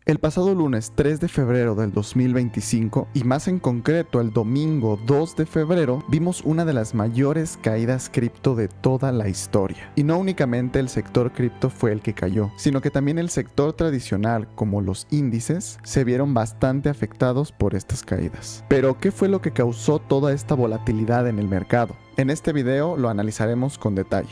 El pasado lunes 3 de febrero del 2025, y más en concreto el domingo 2 de febrero, vimos una de las mayores caídas cripto de toda la historia. Y no únicamente el sector cripto fue el que cayó, sino que también el sector tradicional, como los índices, se vieron bastante afectados por estas caídas. Pero, ¿qué fue lo que causó toda esta volatilidad en el mercado? En este video lo analizaremos con detalle.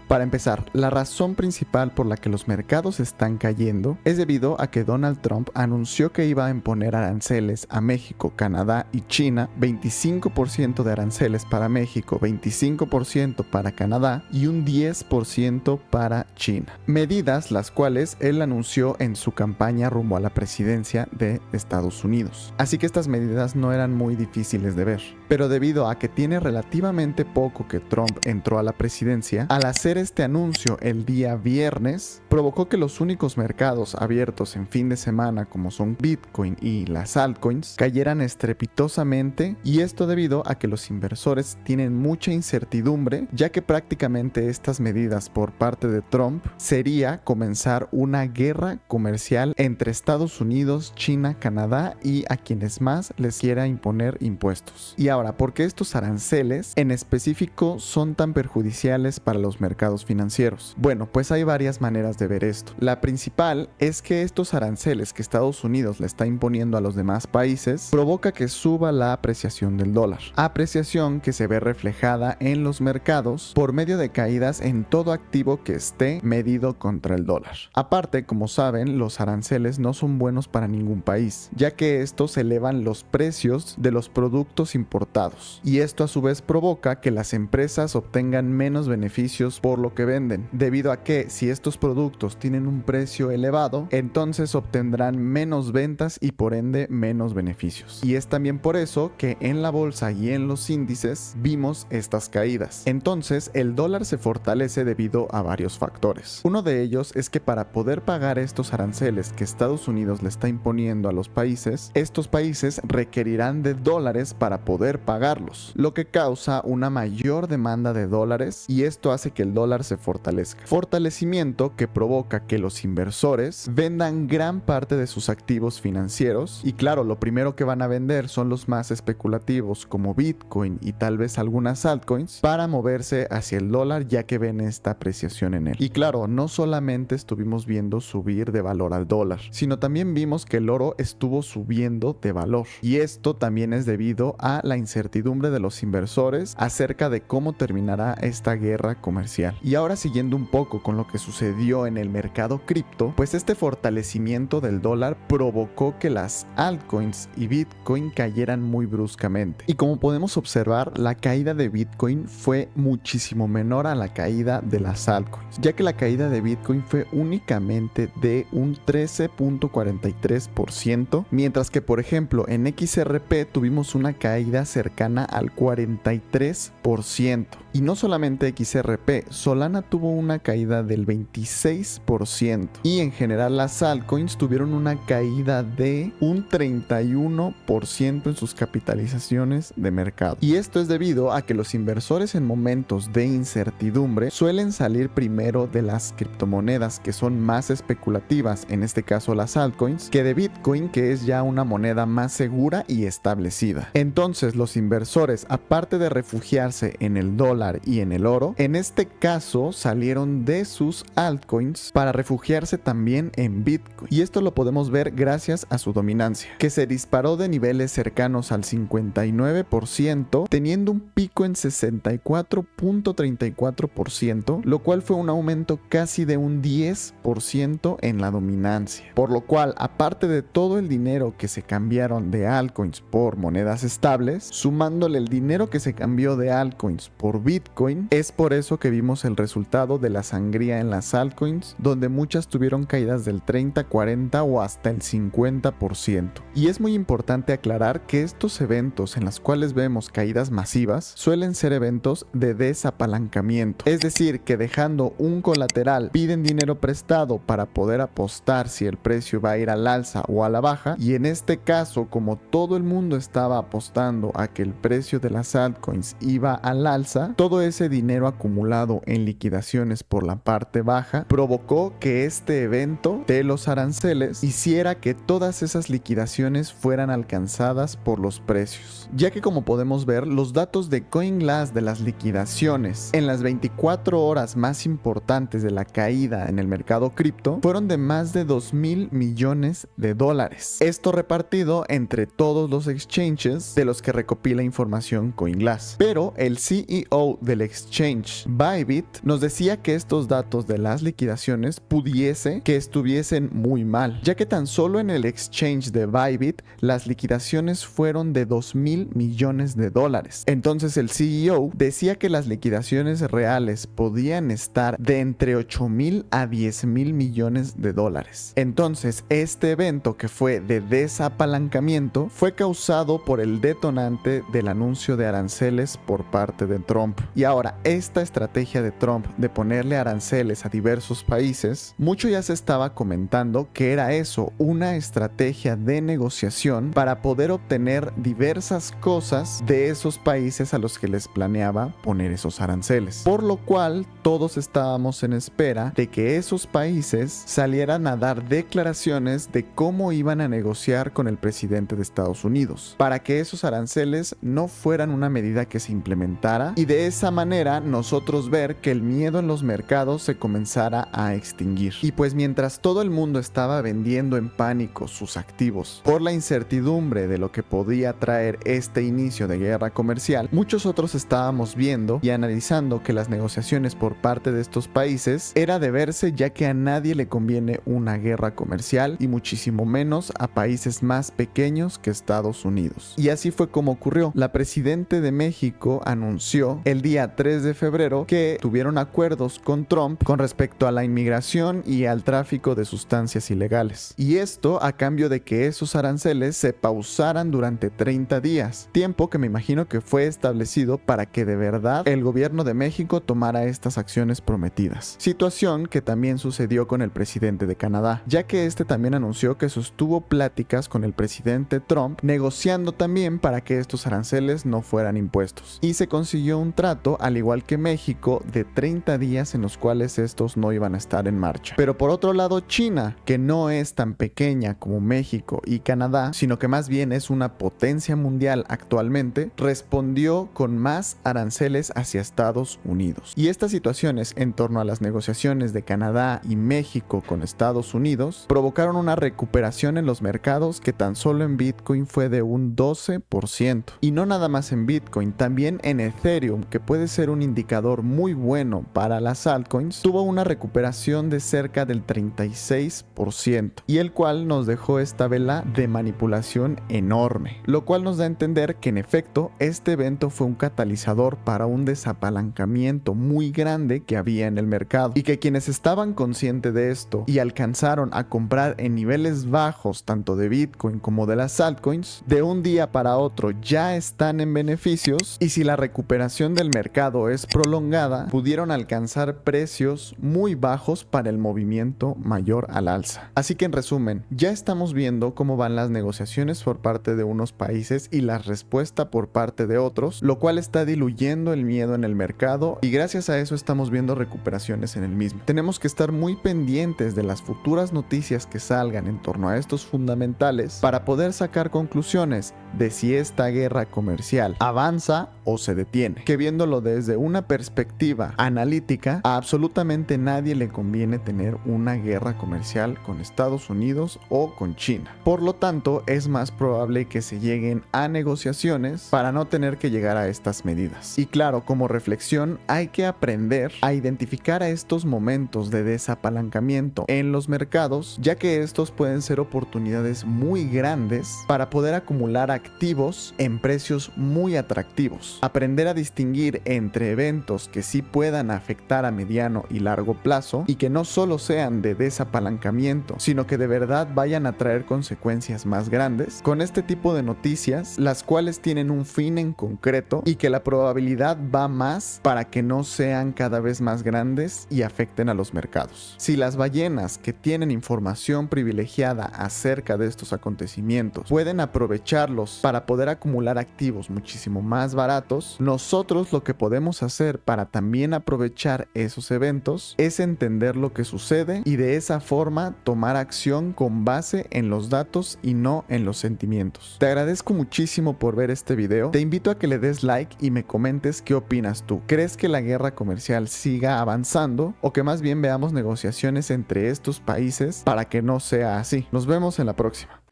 Para empezar, la razón principal por la que los mercados están cayendo es debido a que Donald Trump anunció que iba a imponer aranceles a México, Canadá y China, 25% de aranceles para México, 25% para Canadá y un 10% para China. Medidas las cuales él anunció en su campaña rumbo a la presidencia de Estados Unidos. Así que estas medidas no eran muy difíciles de ver. Pero debido a que tiene relativamente poco que Trump entró a la presidencia, al hacer este anuncio el día viernes, provocó que los únicos mercados abiertos en fin de semana, como son Bitcoin y las altcoins, cayeran estrepitosamente, y esto debido a que los inversores tienen mucha incertidumbre, ya que prácticamente estas medidas por parte de Trump sería comenzar una guerra comercial entre Estados Unidos, China, Canadá y a quienes más les quiera imponer impuestos. Y ahora, ¿por qué estos aranceles en específico son tan perjudiciales para los mercados financieros? Bueno, pues hay varias maneras de ver esto. La principal es que estos aranceles que Estados Unidos le está imponiendo a los demás países provoca que suba la apreciación del dólar. Apreciación que se ve reflejada en los mercados por medio de caídas en todo activo que esté medido contra el dólar. Aparte, como saben, los aranceles no son buenos para ningún país, ya que estos elevan los precios de los productos importados. Y esto a su vez provoca que las empresas obtengan menos beneficios por lo que venden, debido a que si estos productos tienen un precio elevado, entonces obtendrán menos ventas y por ende menos beneficios. Y es también por eso que en la bolsa y en los índices vimos estas caídas. Entonces el dólar se fortalece debido a varios factores. Uno de ellos es que para poder pagar estos aranceles que Estados Unidos le está imponiendo a los países, estos países requerirán de dólares para poder pagarlos, lo que causa una mayor demanda de dólares, y esto hace que el dólar se fortalezca. Fortalecimiento que provoca que los inversores vendan gran parte de sus activos financieros, y claro, lo primero que van a vender son los más especulativos como Bitcoin y tal vez algunas altcoins para moverse hacia el dólar, ya que ven esta apreciación en él. Y claro, no solamente estuvimos viendo subir de valor al dólar, sino también vimos que el oro estuvo subiendo de valor, y esto también es debido a la incertidumbre de los inversores acerca de cómo terminará esta guerra comercial. Y ahora, siguiendo un poco con lo que sucedió en el mercado cripto, pues este fortalecimiento del dólar provocó que las altcoins y Bitcoin cayeran muy bruscamente. Y como podemos observar, la caída de Bitcoin fue muchísimo menor a la caída de las altcoins, ya que la caída de Bitcoin fue únicamente de un 13.43%, mientras que por ejemplo en XRP tuvimos una caída cercana al 43%. Y no solamente XRP, Solana tuvo una caída del 26%, y en general las altcoins tuvieron una caída de un 31% en sus capitalizaciones de mercado. Y esto es debido a que los inversores en momentos de incertidumbre suelen salir primero de las criptomonedas que son más especulativas, en este caso las altcoins, que de Bitcoin, que es ya una moneda más segura y establecida. Entonces los inversores, aparte de refugiarse en el dólar y en el oro, en este caso salieron de sus altcoins para refugiarse también en Bitcoin. Y esto lo podemos ver gracias a su dominancia, que se disparó de niveles cercanos al 59%, teniendo un pico en 64.34%, lo cual fue un aumento casi de un 10% en la dominancia. Por lo cual, aparte de todo el dinero que se cambiaron de altcoins por monedas estables, sumándole el dinero que se cambió de altcoins por Bitcoin, es por eso que vimos el resultado de la sangría en las altcoins, donde muchas tuvieron caídas del 30, 40 o hasta el 50%. Y es muy importante aclarar que estos eventos en los cuales vemos caídas masivas suelen ser eventos de desapalancamiento, es decir, que dejando un colateral piden dinero prestado para poder apostar si el precio va a ir al alza o a la baja, y en este caso, como todo el mundo estaba apostando a que el precio de las altcoins iba al alza, todo ese dinero acumulado en liquidaciones por la parte baja provocó que este evento de los aranceles hiciera que todas esas liquidaciones fueran alcanzadas por los precios, ya que como podemos ver, los datos de CoinGlass de las liquidaciones en las 24 horas más importantes de la caída en el mercado cripto fueron de más de 2.000 millones de dólares. Esto repartido entre todos los exchanges de los que recopila información CoinGlass. Pero el CEO del exchange Bybit nos decía que estos datos de las liquidaciones pudiese que estuviesen muy mal, ya que tan solo en el exchange de Bybit las liquidaciones fueron de 2.000 millones de dólares. Entonces el CEO decía que las liquidaciones reales podían estar de entre 8.000 a 10.000 millones de dólares. Entonces este evento, que fue de desapalancamiento, fue causado por el detonante del anuncio de aranceles por parte de Trump. Y ahora, esta estrategia de Trump de ponerle aranceles a diversos países, mucho ya se estaba comentando que era eso, una estrategia de negociación para poder obtener diversas cosas de esos países a los que les planeaba poner esos aranceles. Por lo cual, todos estábamos en espera de que esos países salieran a dar declaraciones de cómo iban a negociar con el presidente de Estados Unidos, para que esos aranceles no fueran una medida que se implementara y de esa manera nosotros ver que el miedo en los mercados se comenzara a extinguir. Y pues mientras todo el mundo estaba vendiendo en pánico sus activos por la incertidumbre de lo que podía traer este inicio de guerra comercial, muchos otros estábamos viendo y analizando que las negociaciones por parte de estos países era de verse, ya que a nadie le conviene una guerra comercial y muchísimo menos a países más pequeños que Estados Unidos. Y así fue como ocurrió. La presidenta de México anunció el día 3 de febrero que tuvieron acuerdos con Trump con respecto a la inmigración y al tráfico de sustancias ilegales. Y esto a cambio de que esos aranceles se pausaran durante 30 días, tiempo que me imagino que fue establecido para que de verdad el gobierno de México tomara estas acciones prometidas. Situación que también sucedió con el presidente de Canadá, ya que este también anunció que sostuvo pláticas con el presidente Trump, negociando también para que estos aranceles no fueran impuestos. Y se consiguió un trato, al igual que México, de 30 días en los cuales estos no iban a estar en marcha. Pero por otro lado, China, que no es tan pequeña como México y Canadá, sino que más bien es una potencia mundial actualmente, respondió con más aranceles hacia Estados Unidos. Y estas situaciones en torno a las negociaciones de Canadá y México con Estados Unidos provocaron una recuperación en los mercados que tan solo en Bitcoin fue de un 12%. Y no nada más en Bitcoin, también en Ethereum, que puede ser un indicador muy bueno para las altcoins, tuvo una recuperación de cerca del 36%, y el cual nos dejó esta vela de manipulación enorme, lo cual nos da a entender que en efecto este evento fue un catalizador para un desapalancamiento muy grande que había en el mercado, y que quienes estaban conscientes de esto y alcanzaron a comprar en niveles bajos tanto de Bitcoin como de las altcoins, de un día para otro ya están en beneficios, y si la recuperación del mercado es prolongada, pudieron alcanzar precios muy bajos para el movimiento mayor al alza. Así que en resumen, ya estamos viendo cómo van las negociaciones por parte de unos países y la respuesta por parte de otros, lo cual está diluyendo el miedo en el mercado, y gracias a eso estamos viendo recuperaciones en el mismo. Tenemos que estar muy pendientes de las futuras noticias que salgan en torno a estos fundamentales para poder sacar conclusiones de si esta guerra comercial avanza o se detiene, que viéndolo desde una perspectiva analítica, a absolutamente nadie le conviene tener una guerra comercial con Estados Unidos o con China. Por lo tanto, es más probable que se lleguen a negociaciones para no tener que llegar a estas medidas. Y claro, como reflexión, hay que aprender a identificar a estos momentos de desapalancamiento en los mercados, ya que estos pueden ser oportunidades muy grandes para poder acumular activos en precios muy atractivos. Aprender a distinguir entre eventos que sí puedan afectar a mediano y largo plazo y que no solo sean de desapalancamiento, sino que de verdad vayan a traer consecuencias más grandes, con este tipo de noticias, las cuales tienen un fin en concreto y que la probabilidad va más para que no sean cada vez más grandes y afecten a los mercados. Si las ballenas que tienen información privilegiada acerca de estos acontecimientos pueden aprovecharlos para poder acumular activos muchísimo más baratos, nosotros nosotros lo que podemos hacer para también aprovechar esos eventos es entender lo que sucede y de esa forma tomar acción con base en los datos y no en los sentimientos. Te agradezco muchísimo por ver este video. Te invito a que le des like y me comentes qué opinas tú. ¿Crees que la guerra comercial siga avanzando o que más bien veamos negociaciones entre estos países para que no sea así? Nos vemos en la próxima.